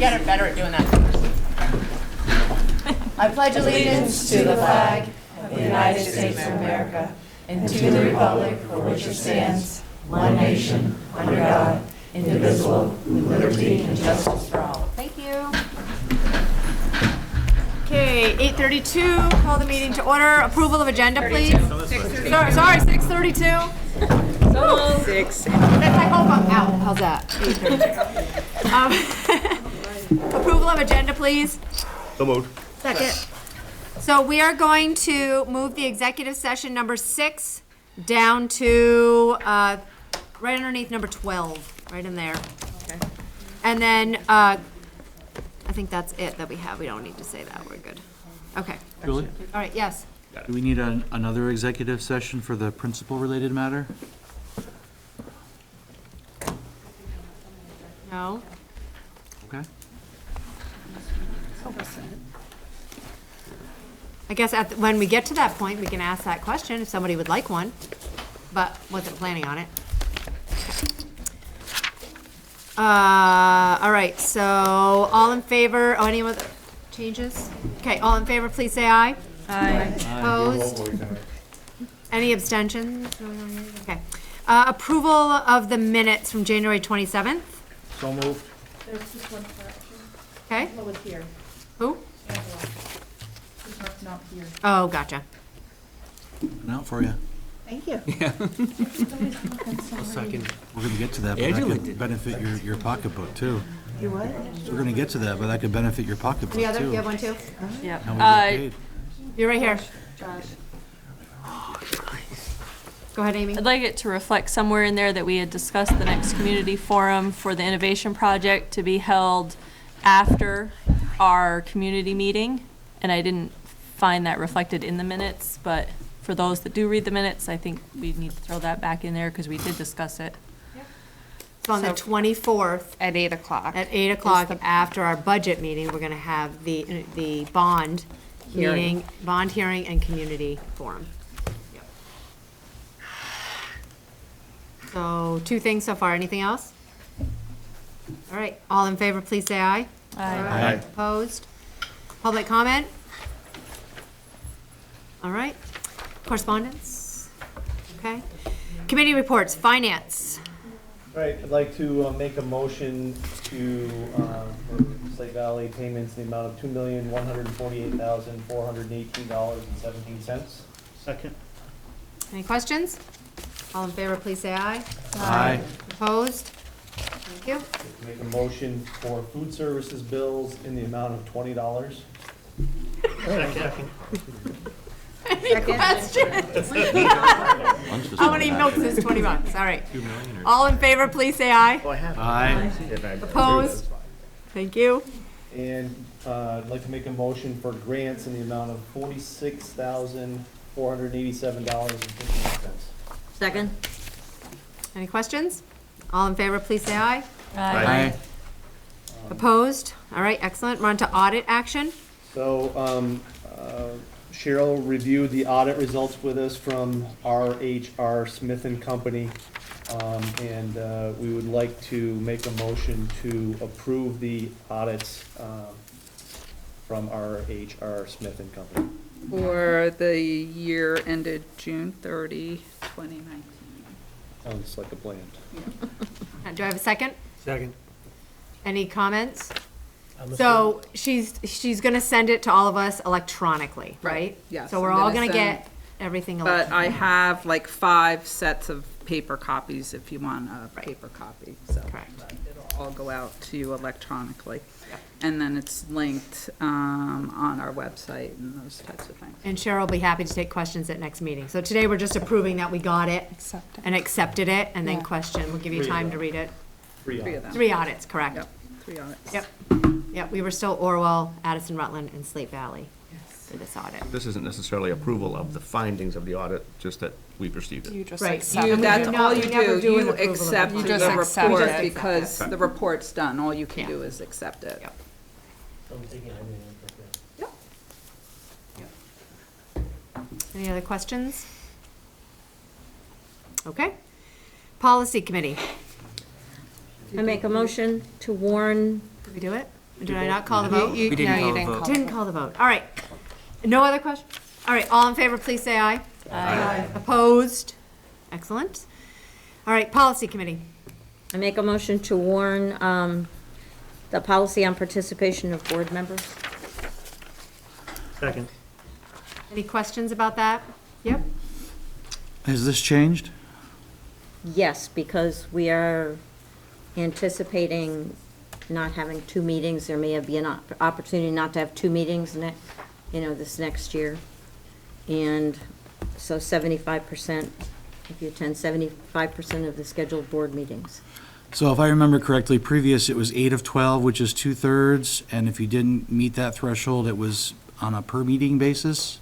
get it better at doing that. I pledge allegiance to the flag of the United States of America and to the republic for which it stands, one nation, under God, indivisible, with liberty and justice for all. Thank you. Okay, 8:32, call the meeting to order. Approval of agenda, please. Sorry, 6:32. So 6. I hope I'm out. How's that? 8:32. Approval of agenda, please. So moved. Second. So we are going to move the executive session number 6 down to right underneath number 12, right in there. Okay. And then I think that's it that we have. We don't need to say that. We're good. Okay. Julie? All right, yes. Do we need another executive session for the principal-related matter? No? Okay. I guess when we get to that point, we can ask that question if somebody would like one, but wasn't planning on it. All right, so all in favor, any other changes? Okay, all in favor, please say aye. Aye. Opposed? Any abstentions? Okay. Approval of the minutes from January 27th. So moved. There's just one correction. Okay, What was here? who? Angela. She's not here. Oh, gotcha. Out for you. Thank you. Second. We're gonna get to that, but that could benefit your pocketbook too. You what? We're gonna get to that, but that could benefit your pocketbook Any other? too. You have one too? Yeah. How we get paid. You're right here. Go ahead, Amy. I'd like it to reflect somewhere in there that we had discussed the next community forum for the innovation project to be held after our community meeting. And I didn't find that reflected in the minutes, but for those that do read the minutes, I think we need to throw that back in there because we did discuss it. So on the 24th At 8 o'clock. at 8 o'clock after our budget meeting, we're going to have the bond meeting, bond hearing and community forum. Yep. So 2 things so far. Anything else? All right. All in favor, please say aye. Aye. Opposed? Public comment? All right. Correspondence? Okay. Committee reports. Finance. Right, I'd like to make a motion to, for Slate Valley payments in the amount of $2,148,418.17. Second. Any questions? All in favor, please say aye. Aye. Opposed? Thank you. Make a motion for food services bills in the amount of $20. Second. Any questions? How many milks is $20? All right. All in favor, please say aye. Oh, I have. Aye. Opposed? Thank you. And I'd like to make a motion for grants in the amount of $46,487.15. Second. Any questions? All in favor, please say aye. Aye. Opposed? All right, excellent. We're on to audit action. So Cheryl reviewed the audit results with us from R.H.R. Smith and Company. And we would like to make a motion to approve the audits from R.H.R. Smith and Company. For the year ended June 30, 2019. Sounds like a plan. Do I have a second? Second. Any comments? So she's gonna send it to all of us electronically, right? Yes, So we're I'm all gonna gonna send- get everything But electronic. I have like 5 sets of paper copies if you want a paper copy, so. Correct. It'll all go out to you electronically. Yep. And then it's linked on our website and those types of things. And Cheryl will be happy to take questions at next meeting. So today, we're just approving that we got it and accepted it, and then question. We'll give you time to read it. 3 Three of audits. them. 3 audits, correct? Yep, 3 audits. Yep. Yep, we were still Orwell, Addison Rutland, and Slate Valley for this audit. This isn't necessarily approval of the findings of the audit, just that we've received it. You just Right. accept You- it. That's do all not- you we never do, do an you approval of accept it. You the just accept report it. because Okay. the report's done, all you can Yeah. do is accept it. Yep. Any other questions? Okay. Policy Committee. I make a motion to warn, Did we do it? Did I not call the vote? No, you didn't call. Didn't call the vote. All right. No other questions? All right, all in favor, please say aye. Aye. Opposed? Excellent. All right, policy committee. I make a motion to warn the policy on participation of board members. Second. Any questions about that? Yep. Has this changed? Yes, because we are anticipating not having two meetings. There may be an opportunity not to have two meetings this next year. And so 75%, if you attend 75% of the scheduled board meetings. So if I remember correctly, previous, it was 8 of 12, which is 2/3, and if you didn't meet that threshold, it was on a per-meeting basis.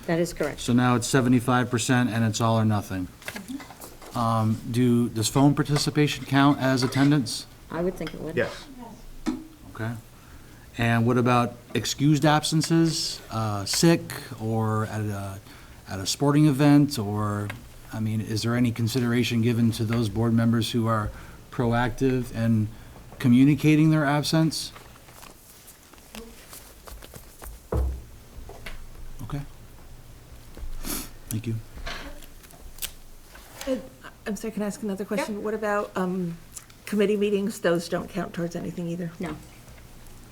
That is correct. So now it's 75%, and it's all or nothing. Does phone participation count as attendance? I would think it would. Yes. Okay. And what about excused absences, sick, or at a sporting event, or, I mean, is there any consideration given to those board members who are proactive and communicating their absence? Okay. Thank you. I'm sorry, can I ask another question? What about committee meetings? Those don't count towards anything either? No.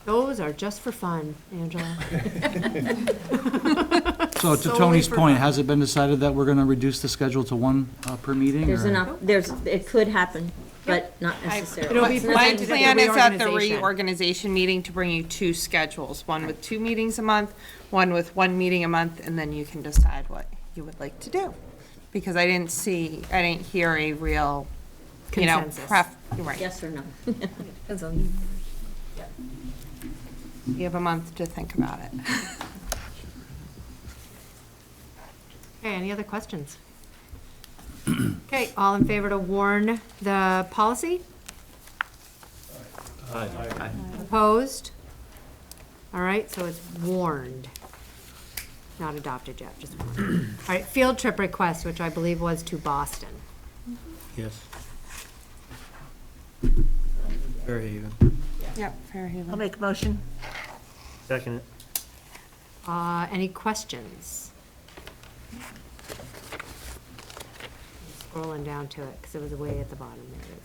Those are just for fun, Angela. So to Solely Tony's for point, fun. has it been decided that we're going to reduce the schedule to one per meeting? There's or- enough, it could happen, but not necessarily. It'll be It's My presented at the plan is at the reorganization. reorganization meeting to bring you two schedules, one with 2 meetings a month, one with 1 meeting a month, and then you can decide what you would like to do. Because I didn't hear a real, Consensus. right. Yes or no? Depends on. You have a month to think about it. Okay, any other questions? Okay, all in favor to warn the policy? Aye. Opposed? All right, so it's warned. Not adopted yet, just warned. All right, field trip request, which I believe was to Boston. Yes. Very even. Yep, Fairhaven. I'll make a motion. Second it. Any questions? Scrolling down to it, because it was way at the bottom, there it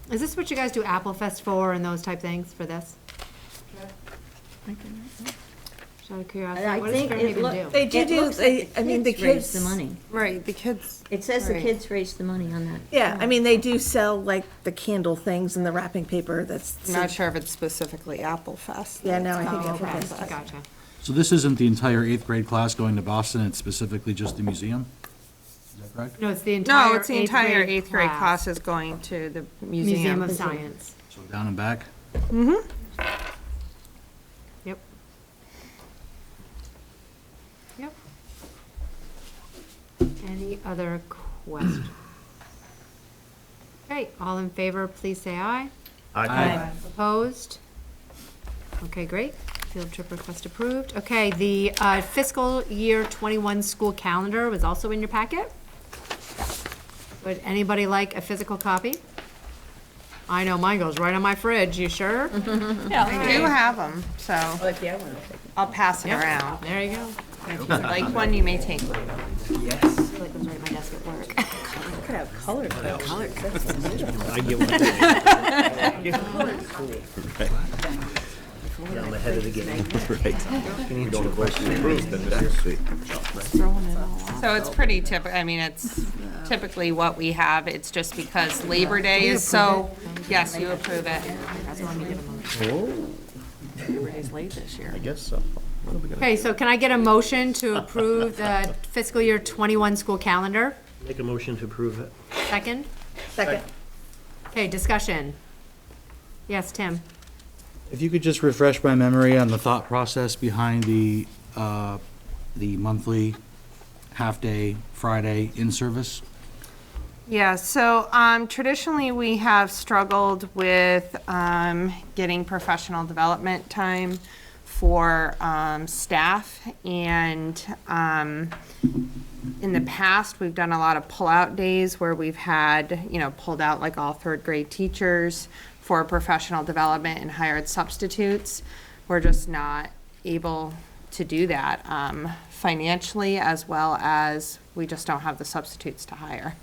is. Is this what you guys do Apple Fest for and those type things for this? Just out of curiosity, I what does think it Fairhaven look- do? They do It do, looks like I mean, the raise the kids. money. Right, the kids. It says the Right. kids raise the money on that. Yeah, I mean, they do sell like the candle things and the wrapping paper that's. I'm not sure if it's specifically Apple Fest. Yeah, no, I think Oh, Apple okay, Fest. gotcha. So this isn't the entire 8th grade class going to Boston, it's specifically just the museum? Is that correct? No, it's the entire No, it's the entire 8th grade class. class is going to the Museum museum. of Science. So down and back? Yep. Yep. Any other questions? Okay, all in favor, please say aye. Aye. Opposed? Okay, great. Field trip request approved. Okay, the fiscal year 21 school calendar was also in your packet. Would anybody like a physical copy? I know mine goes right on my fridge. You sure? I do have them, so I'll pass it around. There you go. If you'd like one, you may take one. I feel like it was right at my desk at work. Could have colors. I get one. I'm ahead of the game. We don't vote to approve, then that's the- So it's pretty typical, I mean, it's typically what we have, it's just because Labor Day is so, yes, you approve it. Labor Day's late this year. I guess so. What are we gonna- Okay, so can I get a motion to approve the fiscal year 21 school calendar? Make a motion to approve it. Second? Second. Okay, discussion. Yes, Tim? If you could just refresh my memory on the thought process behind the monthly half-day Friday in-service? Yeah, so traditionally, we have struggled with getting professional development time for staff, and in the past, we've done a lot of pull-out days where we've had, pulled out like all third grade teachers for professional development and hired substitutes. We're just not able to do that financially, as well as we just don't have the substitutes to hire.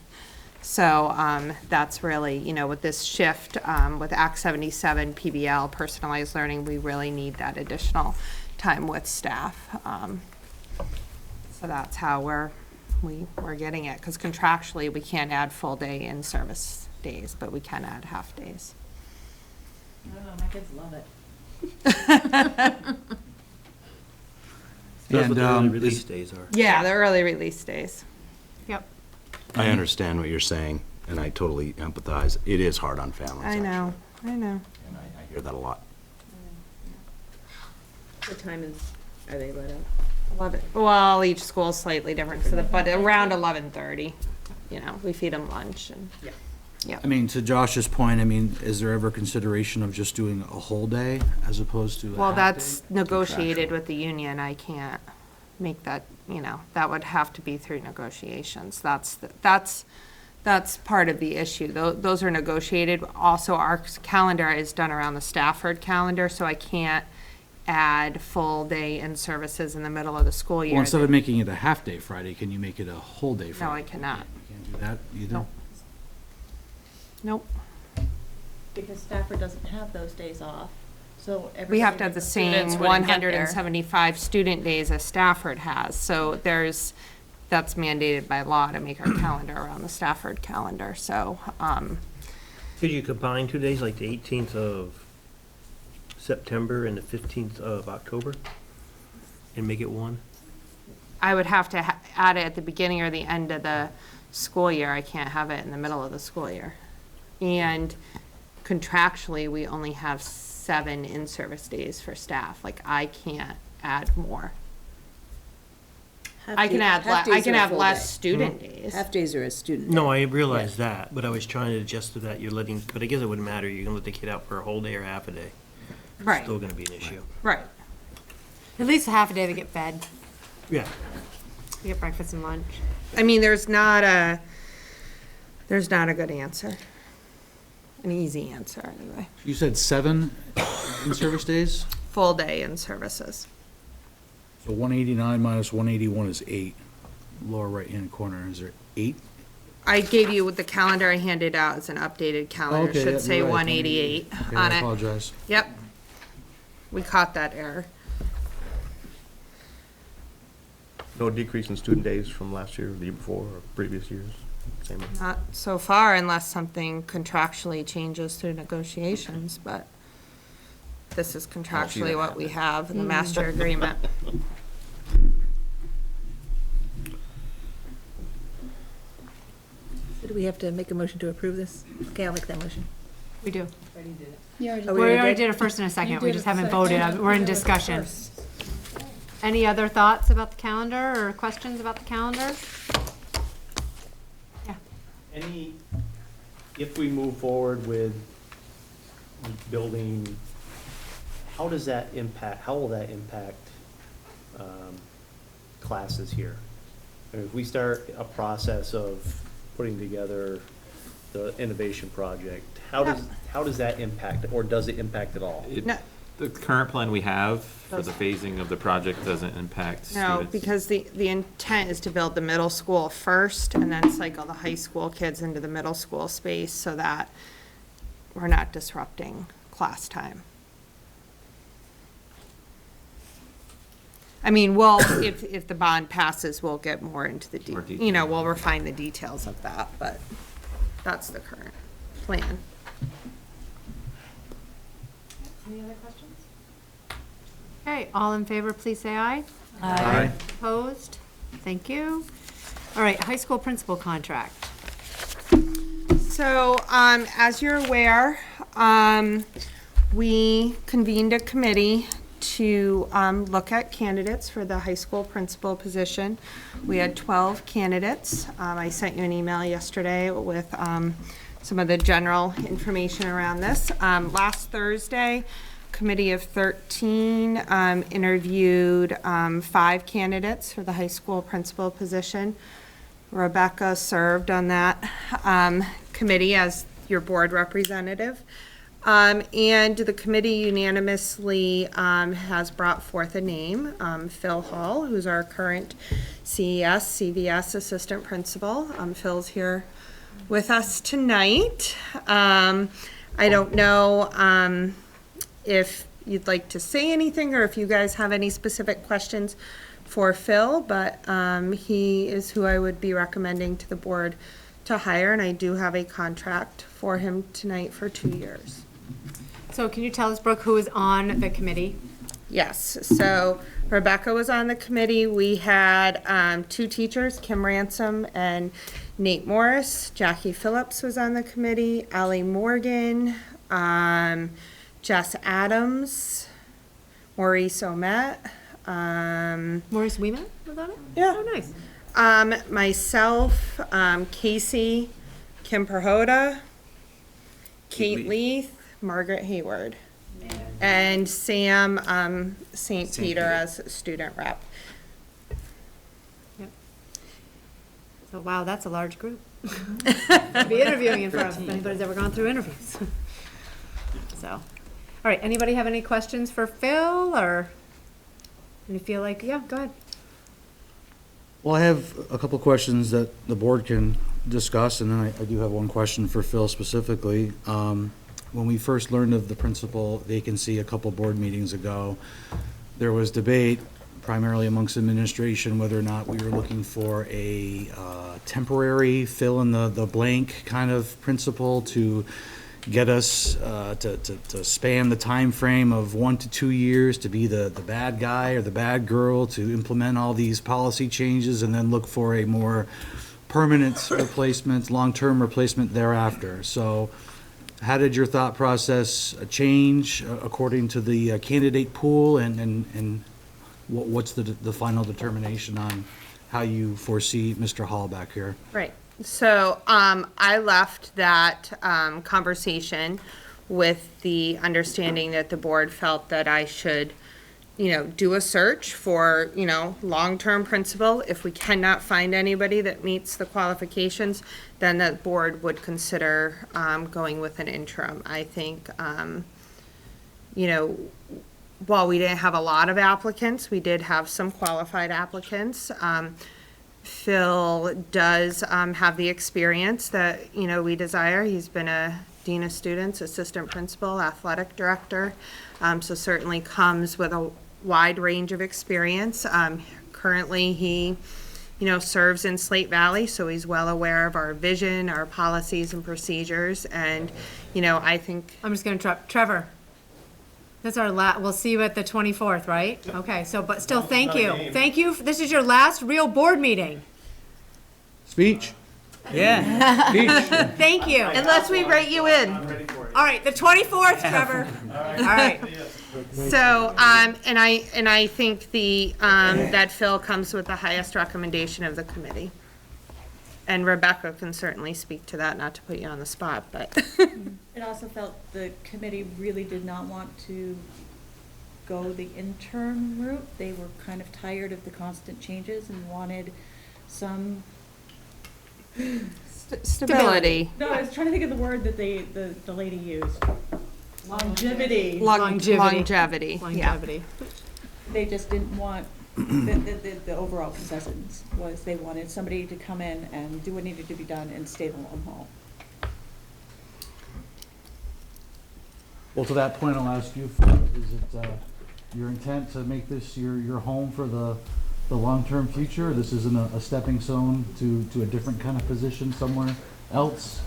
So that's really, with this shift with Act 77, PBL, personalized learning, we really need that additional time with staff. So that's how we're getting it, because contractually, we can't add full day in service days, but we can add half days. I don't know, my kids love it. And, Release days are. Yeah, the early release days. Yep, I understand what you're saying, and I totally empathize. It is hard on families, I know, actually. I know. And I hear that a lot. What time are they let out? 11, well, each school's slightly different, but around 11:30, we feed them lunch and. I mean, to Josh's point, I mean, is there ever consideration of just doing a whole day as opposed to a Well, half that's day? negotiated with the union. I can't make that, that would have to be through negotiations. That's part of the issue. Those are negotiated. Also, our calendar is done around the Stafford calendar, so I can't add full day in services in the middle of the school year. Well, instead of making it a half-day Friday, can you make it a whole day Friday? No, I cannot. You can't do that either? Nope. Nope. Because Stafford doesn't have those days off, so every. We have to have the same Students wouldn't get there. 175 student days as Stafford has, so that's mandated by law to make our calendar around the Stafford calendar, so, Could you combine 2 days, like the 18th of September and the 15th of October, and make it one? I would have to add it at the beginning or the end of the school year. I can't have it in the middle of the school year. And contractually, we only have 7 in-service days for staff. Like, I can't add more. I can have less student days. Half days are a student. No, I realize that, but I was trying to adjust to that. But I guess it wouldn't matter. You can let the kid out for a whole day or half a day. It's Right, still gonna be an issue. right. At least half a day they get fed, Yeah. they get breakfast and lunch. I mean, there's not a good answer. An easy answer, anyway. You said 7 in-service days? Full day in services. So 189 minus 181 is 8. Lower right-hand corner, is there 8? I gave you the calendar I handed out as an updated calendar. Okay, It should yeah, say you're right. 188 Okay, on I it. apologize. Yep. We caught that error. No decrease in student days from last year, the year before, or previous years? Same. Not so far unless something contractually changes through negotiations, but this is contractually what we have in the master agreement. So do we have to make a motion to approve this? Okay, I'll make that motion. We do. Oh, We we already did a first and a second, we just haven't voted, we're in discussion. Any other thoughts about the calendar or questions about the calendar? If we move forward with building, how will that impact classes here? And if we start a process of putting together the innovation project, how does that impact, or does it impact at all? No. The current plan we have for the phasing of the project doesn't impact No, students. because the intent is to build the middle school first and then cycle the high school kids into the middle school space so that we're not disrupting class time. I mean, if the bond passes, we'll get more into the, More detail. we'll refine the details of that, but that's the current plan. Any other questions? Okay, all in favor, please say aye. Aye. Opposed? Thank you. All right, high school principal contract. So, as you're aware, we convened a committee to look at candidates for the high school principal position. We had 12 candidates. I sent you an email yesterday with some of the general information around this. Last Thursday, committee of 13 interviewed 5 candidates for the high school principal position. Rebecca served on that committee as your board representative. And the committee unanimously has brought forth a name, Phil Hall, who's our current CVS assistant principal. Phil's here with us tonight. I don't know if you'd like to say anything or if you guys have any specific questions for Phil, but he is who I would be recommending to the board to hire, and I do have a contract for him tonight for 2 years. So can you tell us, Brooke, who is on the committee? Yes, so Rebecca was on the committee. We had 2 teachers, Kim Ransom and Nate Morris. Jackie Phillips was on the committee, Allie Morgan, Jess Adams, Maurice Omet. Maurice Weeman was on it? Yeah. Oh, nice. Myself, Casey, Kim Perhoda, Kate Leith, Margaret Hayward, and Sam St. Peter as student rep. Yep. So, wow, that's a large group to be interviewing in front of, if anybody's ever gone through interviews. So, all right, anybody have any questions for Phil, or you feel like, yeah, go ahead. Well, I have a couple questions that the board can discuss, and then I do have one question for Phil specifically. When we first learned of the principal vacancy a couple board meetings ago, there was debate primarily amongst administration whether or not we were looking for a temporary fill in the blank kind of principal to get us to span the time frame of 1 to 2 years to be the bad guy or the bad girl to implement all these policy changes and then look for a more permanent replacement, long-term replacement thereafter. So how did your thought process change according to the candidate pool, and what's the final determination on how you foresee Mr. Hall back here? Right. So I left that conversation with the understanding that the board felt that I should, do a search for, long-term principal. If we cannot find anybody that meets the qualifications, then the board would consider going with an interim. I think, while we didn't have a lot of applicants, we did have some qualified applicants. Phil does have the experience that, we desire. He's been a dean of students, assistant principal, athletic director, so certainly comes with a wide range of experience. Currently, he, serves in Slate Valley, so he's well aware of our vision, our policies and procedures, and, I think. I'm just gonna interrupt. Trevor, that's our we'll see you at the 24th, right? Okay, so, but still, thank you. Thank you. This is your last real board meeting. Speech? Yeah. Speech. Thank you. Unless we write you in. All right, the 24th, Trevor. All right. So, and I think that Phil comes with the highest recommendation of the committee. And Rebecca can certainly speak to that, not to put you on the spot, but. It also felt the committee really did not want to go the interim route. They were kind of tired of the constant changes and wanted some Stability. No, I was trying to think of the word that the lady used. Longevity. Longevity. Longevity. They just didn't want, the overall consensus was they wanted somebody to come in and do what needed to be done and stay the long haul. Well, to that point, I'll ask you, is it your intent to make this your home for the long-term future? This isn't a stepping stone to a different kind of position somewhere else?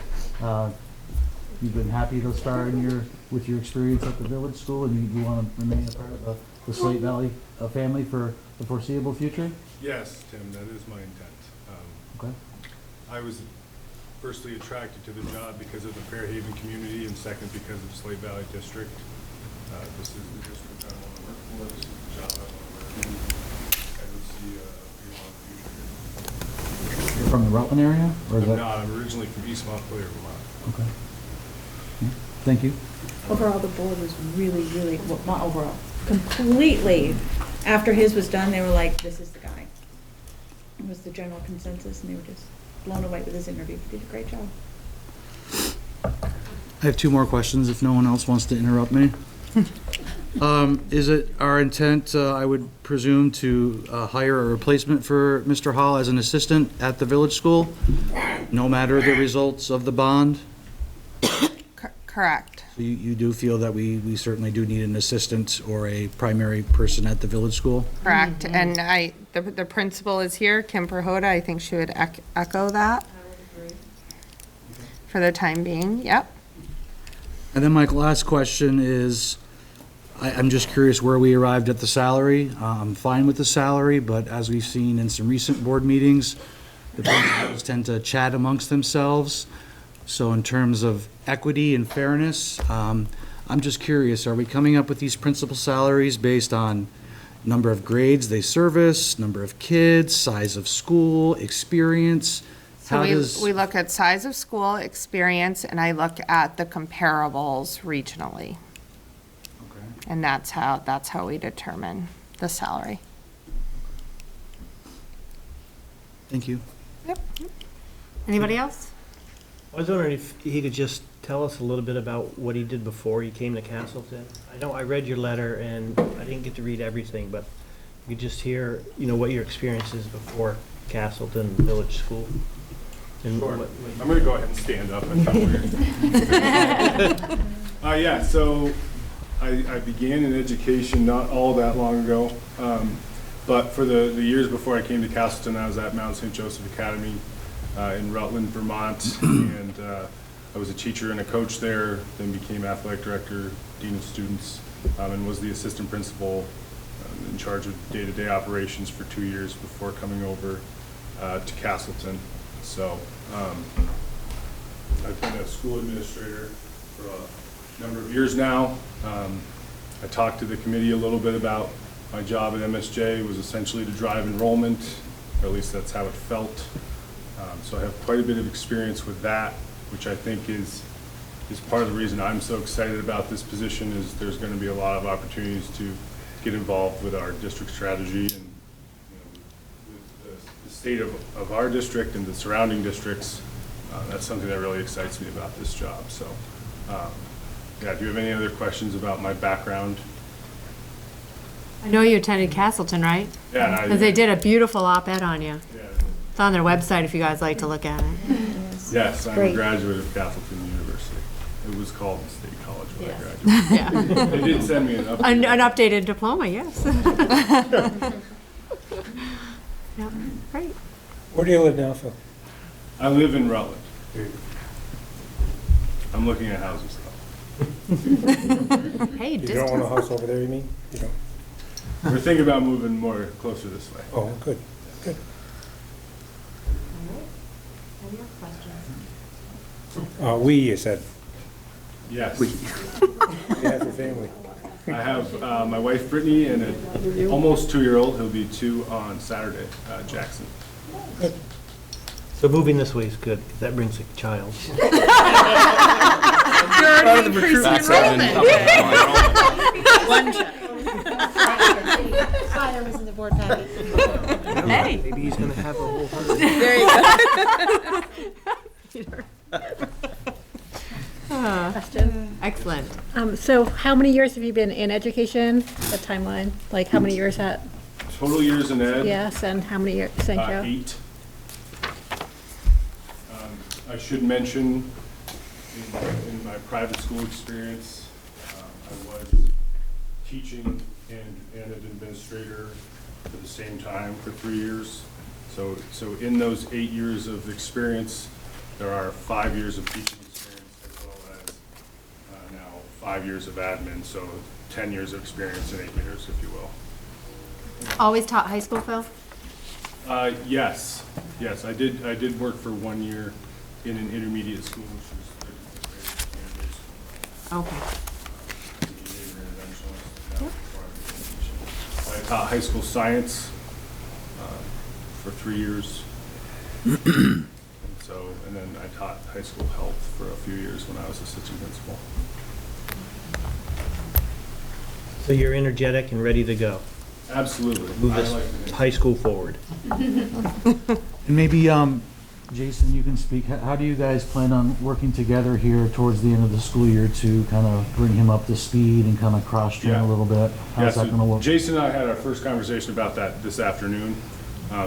You've been happy thus far with your experience at the village school, and you want to remain a part of the Slate Valley family for the foreseeable future? Yes, Tim, that is my intent. Okay. I was firstly attracted to the job because of the Fairhaven community, and second because of Slate Valley District. This is the district I want to work for. This is the job I want to work in. I would see a long future here. You're from the Rutland area? Or I'm not. I'm originally from East Montpelier, Vermont. Okay. Yeah. Thank you. Overall, the board was really, really, well, not overall, completely, after his was done, they were like, this is the guy. It was the general consensus, and they were just blown away with his interview. He did a great job. I have two more questions if no one else wants to interrupt me. Is it our intent, I would presume, to hire a replacement for Mr. Hall as an assistant at the village school, no matter the results of the bond? Correct. So you do feel that we certainly do need an assistant or a primary person at the village school? Correct. And the principal is here, Kim Perhoda. I think she would echo that. For the time being, yep. And then my last question is, I'm just curious where we arrived at the salary. I'm fine with the salary, but as we've seen in some recent board meetings, the principals tend to chat amongst themselves. So in terms of equity and fairness, I'm just curious, are we coming up with these principal salaries based on number of grades they service, number of kids, size of school, experience? So we look at size of school, experience, and I look at the comparables regionally. And that's how we determine the salary. Thank you. Yep. Anybody else? I was wondering if he could just tell us a little bit about what he did before he came to Castleton. I know I read your letter and I didn't get to read everything, but you could just hear, what your experience is before Castleton Village School. And Sure. what- I'm going to go ahead and stand up. I feel weird. Yeah, so I began in education not all that long ago, but for the years before I came to Castleton, I was at Mount St. Joseph Academy in Rutland, Vermont, and I was a teacher and a coach there, then became athletic director, dean of students, and was the assistant principal in charge of day-to-day operations for 2 years before coming over to Castleton. So I've been a school administrator for a number of years now. I talked to the committee a little bit about my job at MSJ. It was essentially to drive enrollment, or at least that's how it felt. So I have quite a bit of experience with that, which I think is part of the reason I'm so excited about this position. Is there's going to be a lot of opportunities to get involved with our district strategy and with the state of our district and the surrounding districts. That's something that really excites me about this job. So yeah, do you have any other questions about my background? I know you attended Castleton, right? Yeah. Because they did a beautiful op-ed on you. Yeah. It's on their website if you guys like to look at it. Yes, I'm a Great. graduate of Castleton University. It was called the State College when Yes. I graduated. Yeah. They did send me an update. An updated diploma, yes. Yep, great. Where do you live now, Phil? I live in Rutland. I'm looking at houses though. Hey, You don't want a house over there, you mean? You don't? We're thinking about moving more closer this way. Oh, good, good. We, you said. Yes. You have your family. I have my wife Brittany and an almost 2-year-old. He'll be 2 on Saturday, Jackson. So moving this way is good, 'cause that brings a child. You're already increasing enrollment. One check. Father was in the board packet. Hey. Maybe he's gonna have a whole herd. There you go. Question. Excellent. So how many years have you been in education, the timeline? Like how many years at, Total years in ed, yes, and how many years, St. Joe? 8. I should mention, in my private school experience, I was teaching and an administrator at the same time for 3 years. So in those 8 years of experience, there are 5 years of teaching experience as well as now 5 years of admin, so 10 years of experience in 8 years, if you will. Always taught high school, Phil? Yes, I did work for 1 year in an intermediate school, which was Okay. I taught high school science for 3 years. And then I taught high school health for a few years when I was assistant principal. So you're energetic and ready to go. Absolutely. Move I this like to- high school forward. And maybe, Jason, you can speak, how do you guys plan on working together here towards the end of the school year to kind of bring him up to speed and kind of cross-train Yeah. a little bit? Yeah, How's that so gonna work? Jason and I had our first conversation about that this afternoon.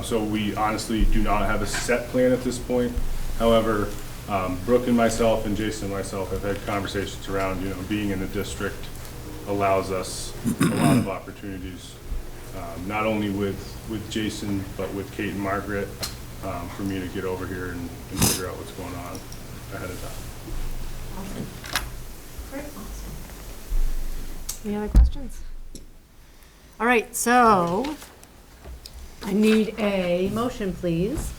So we honestly do not have a set plan at this point. However, Brooke and myself and Jason and myself have had conversations around, being in the district allows us a lot of opportunities, not only with Jason, but with Kate and Margaret, for me to get over here and figure out what's going on ahead of time. Any other questions? All right, so I need a motion, please.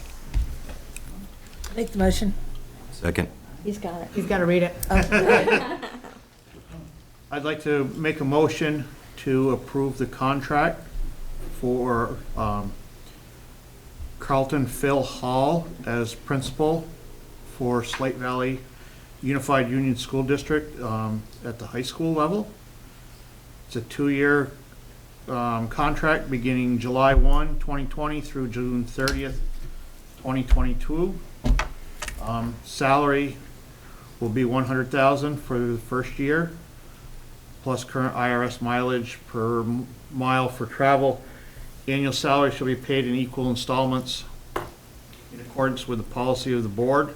Make the motion. Second. He's got it. He's got to read it. I'd like to make a motion to approve the contract for Carlton Phil Hall as principal for Slate Valley Unified Union School District at the high school level. It's a 2-year contract beginning July 1, 2020 through June 30th, 2022. Salary will be $100,000 for the first year, plus current IRS mileage per mile for travel. Annual salary shall be paid in equal installments in accordance with the policy of the board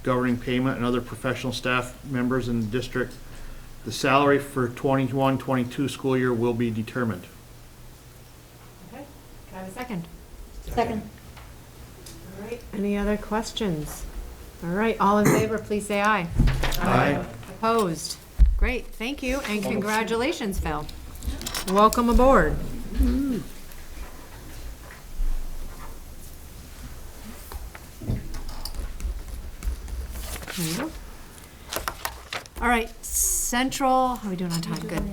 governing payment and other professional staff members in the district. The salary for 21-22 school year will be determined. Okay, can I have a second? Second. All right, any other questions? All right, all in favor, please say aye. Aye. Opposed? Great, thank you, and congratulations, Phil. Welcome aboard. There you go. All right, Central, how are we doing on time? Good.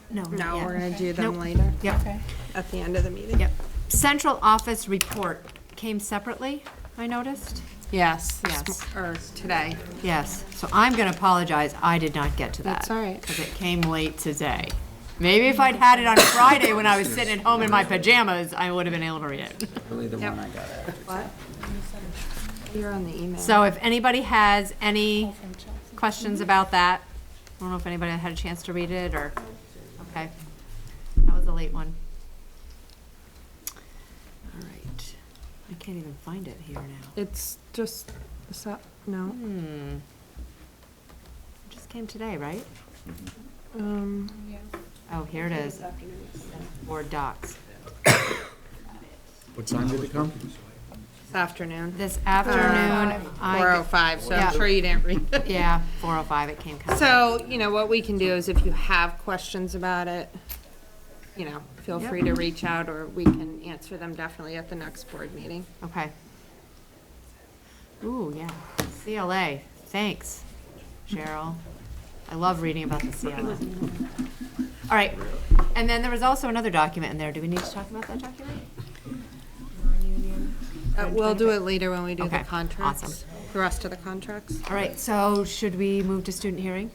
No, not No, yet. we're gonna do them Nope. later. Yep. At the end of the meeting. Yep. Central office report came separately, I noticed. Yes. Yes. Or today. Yes, so I'm gonna apologize, I did not get to that. That's all right. Because it came late today. Maybe if I'd had it on Friday when I was sitting at home in my pajamas, I would have been able to read it. Really the one I got. What? You're on the email. So if anybody has any questions about that, I don't know if anybody had a chance to read it, or, okay. That was a late one. All right, I can't even find it here now. It's just, no. It just came today, right? Oh, here it is. Board docs. What time did it come? This afternoon. This afternoon, 4:05, so Yeah. I'm sure you didn't read it. Yeah, 4:05, it came kind of. So, what we can do is if you have questions about it, feel Yep. free to reach out, or we can answer them definitely at the next board meeting. Okay. Ooh, yeah, CLA, thanks, Cheryl. I love reading about the CLA. All right, and then there was also another document in there. Do we need to talk about that document? We'll do it later when we do the Okay, contracts. awesome. The rest of the contracts All right, so should we move to student hearing?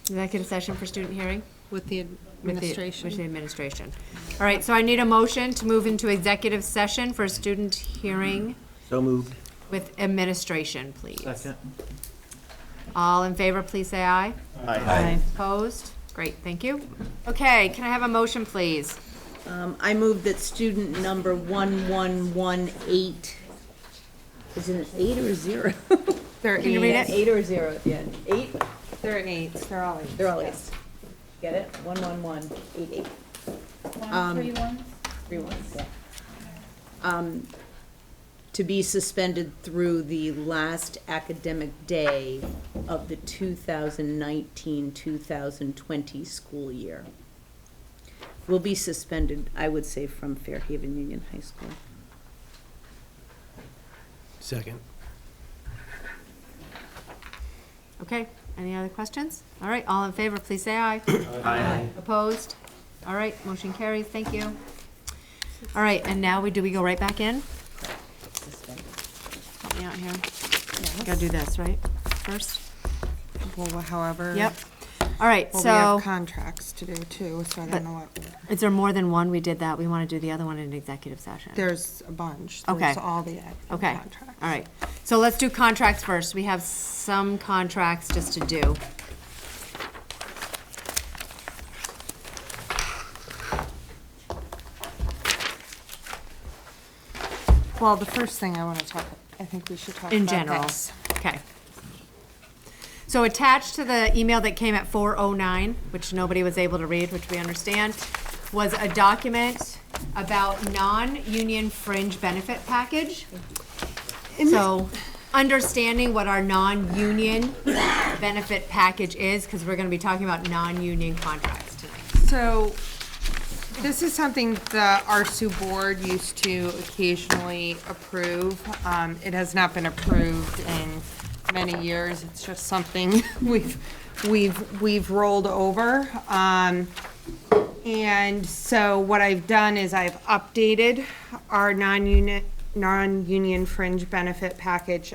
Executive session for student hearing? with the With the administration. administration. All right, so I need a motion to move into executive session for student hearing So moved. with administration, please. Second. All in favor, please say aye. Aye. Opposed? Great, thank you. Okay, can I have a motion, please? I move that student number 1118, is it an 8 or a 0? They're Can you read it? 8 or a 0 at the end? 8? They're eights, they're all eights. They're all 8s. Get it? 11188. 3 ones, yeah. To be suspended through the last academic day of the 2019-2020 school year. Will be suspended, I would say, from Fairhaven Union High School. Second. Okay, any other questions? All right, all in favor, please say aye. Aye. Opposed? All right, motion carries, thank you. All right, and now do we go right back in? Help me out here. Gotta do this, right, first? Well, however. Yep. All right, Well, we have so, contracts to do too, so I don't know what, is there more than one? We did that. We want to do the other one in executive session. there's a bunch. Okay. There's all the Okay, contracts. all right. So let's do contracts first. We have some contracts just to do. Well, the first thing I think we should talk about In general. this. Okay. So attached to the email that came at 4:09, which nobody was able to read, which we understand, was a document about non-union fringe benefit package. So understanding what our non-union benefit package is, because we're going to be talking about non-union contracts tonight. So, this is something the ARSU board used to occasionally approve. It has not been approved in many years. It's just something we've rolled over. And so what I've done is I've updated our non-union fringe benefit package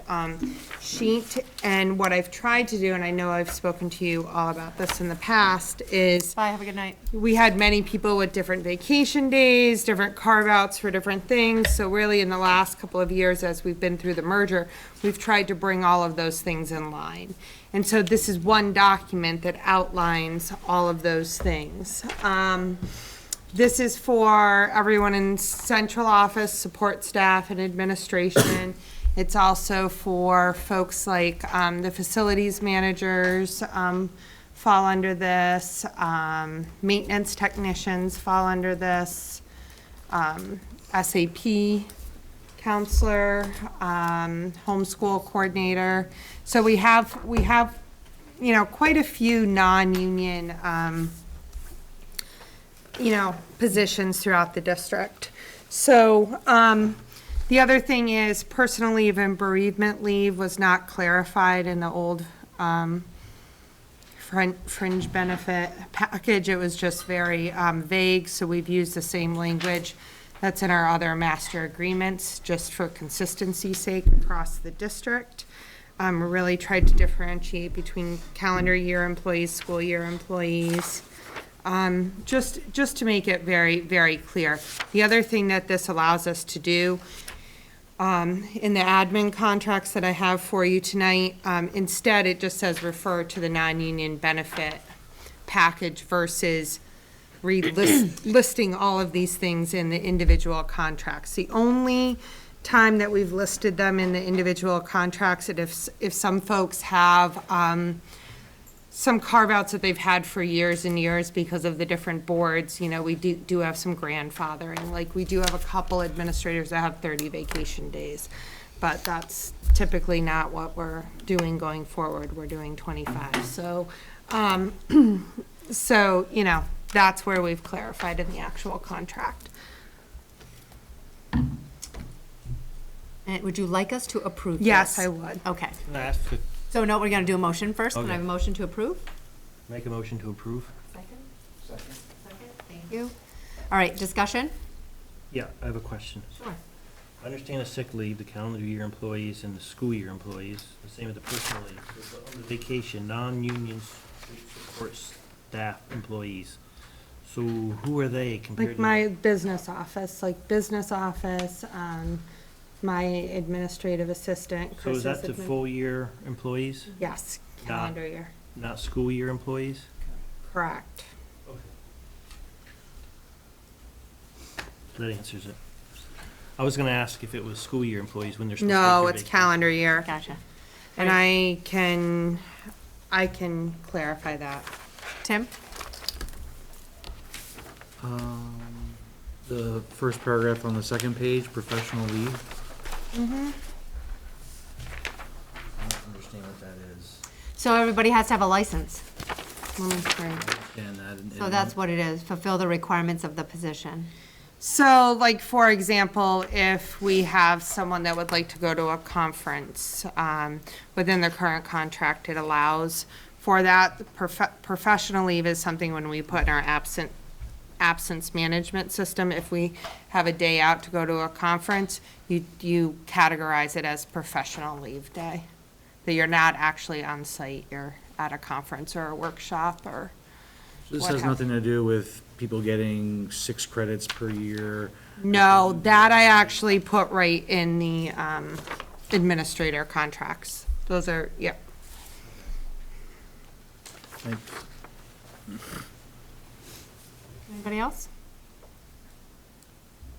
sheet. And what I've tried to do, and I know I've spoken to you all about this in the past, is Bye, have a good night. we had many people with different vacation days, different carve-outs for different things. So really, in the last couple of years, as we've been through the merger, we've tried to bring all of those things in line. And so this is one document that outlines all of those things. This is for everyone in central office, support staff, and administration. It's also for folks like the facilities managers fall under this, maintenance technicians fall under this, SAP counselor, homeschool coordinator. So we have, quite a few non-union, positions throughout the district. So, the other thing is personal leave and bereavement leave was not clarified in the old, fringe benefit package. It was just very, vague, so we've used the same language that's in our other master agreements, just for consistency's sake across the district. Really tried to differentiate between calendar year employees, school year employees, just to make it very, very clear. The other thing that this allows us to do, in the admin contracts that I have for you tonight, instead it just says refer to the non-union benefit package versus listing all of these things in the individual contracts. The only time that we've listed them in the individual contracts, and if some folks have some carve-outs that they've had for years and years because of the different boards, we do have some grandfathering. Like, we do have a couple administrators that have 30 vacation days, but that's typically not what we're doing going forward. We're doing 25. So, that's where we've clarified in the actual contract. And would you like us to approve this? Yes, I would. Okay. Can I ask to So no, we're going to do a motion first. Can I Okay. have a motion to approve? make a motion to approve? Second, thank you. All right, discussion? Yeah, I have a question. Sure. I understand the sick leave, the calendar year employees and the school year employees, the same with the personal leave. So on the vacation, non-union support staff employees. So who are they compared Like to? my business office, my administrative assistant, So Chris's is that the admin- full year employees, Yes, Not- calendar year, not school year employees? correct. That answers it. I was gonna ask if it was school year employees when they're supposed to No, take their it's vacation. calendar year. Gotcha. And I can clarify that. Tim? The first paragraph on the second page, professional leave. Mm-hmm. I don't understand what that is. So everybody has to have a license. Let me try. And that. So that's what it is, fulfill the requirements of the position. So, like, for example, if we have someone that would like to go to a conference, within the current contract, it allows for that. Professional leave is something when we put in our absence management system. If we have a day out to go to a conference, you categorize it as professional leave day. That you're not actually on site, you're at a conference or a workshop or This what has have- nothing to do with people getting 6 credits per year. No, that I actually put right in the administrator contracts. Those are, yep. Like, Anybody else?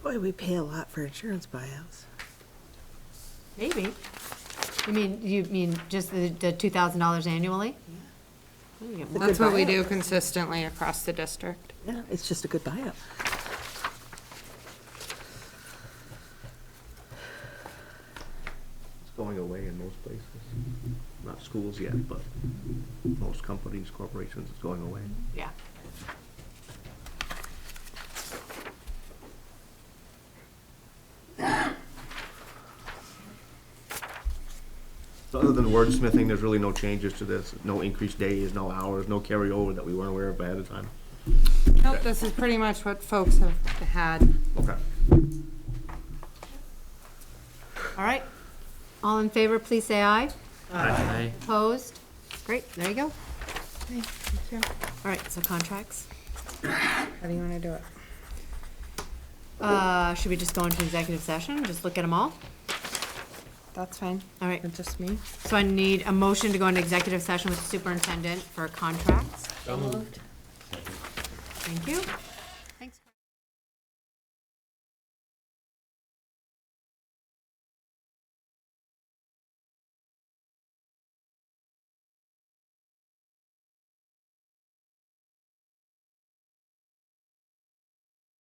Boy, we pay a lot for insurance buyouts. Maybe. You mean just the $2,000 annually? Oh, you get more. That's good what we buyout. do consistently across the district. Yeah, it's just a good buyout. It's going away in most places. Not schools yet, but most companies, corporations, it's going away. Yeah. So other than wordsmithing, there's really no changes to this, no increased days, no hours, no carryover that we weren't aware of ahead of time. Nope, this is pretty much what folks have had. Okay. All right. All in favor, please say aye. Aye. Opposed? Great, there you go. All right, so contracts. How do you want to do it? Should we just go into executive session, and just look at them all? That's fine. All right, It's just me. so I need a motion to go into executive session with the superintendent for contracts. So moved. Thank you.